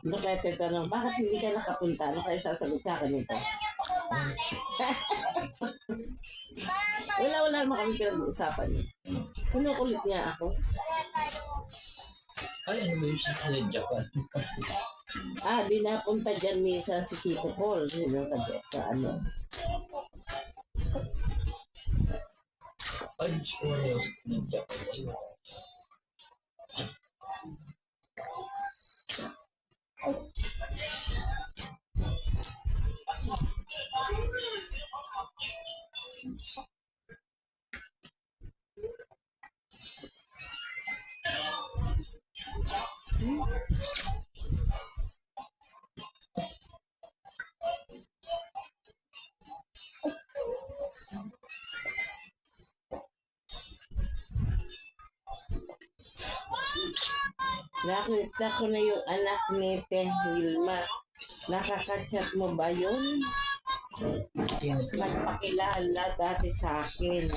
Ano kaya tatanong, bakit hindi ka nakapunta? Ano kaya sasagot sa akin ito? Wala naman kami pinag-uusapan. Kinukulit niya ako. Ay, ano ba yung sinadya ko? Di napunta dyan misa si Tito Paul. Sinasagot sa ano. Ay, ano yung sinadya ko? Nakita ko na yung anak ni Teh Wilma. Nakaka-chat mo ba yun? Nagpakilala dati sa akin.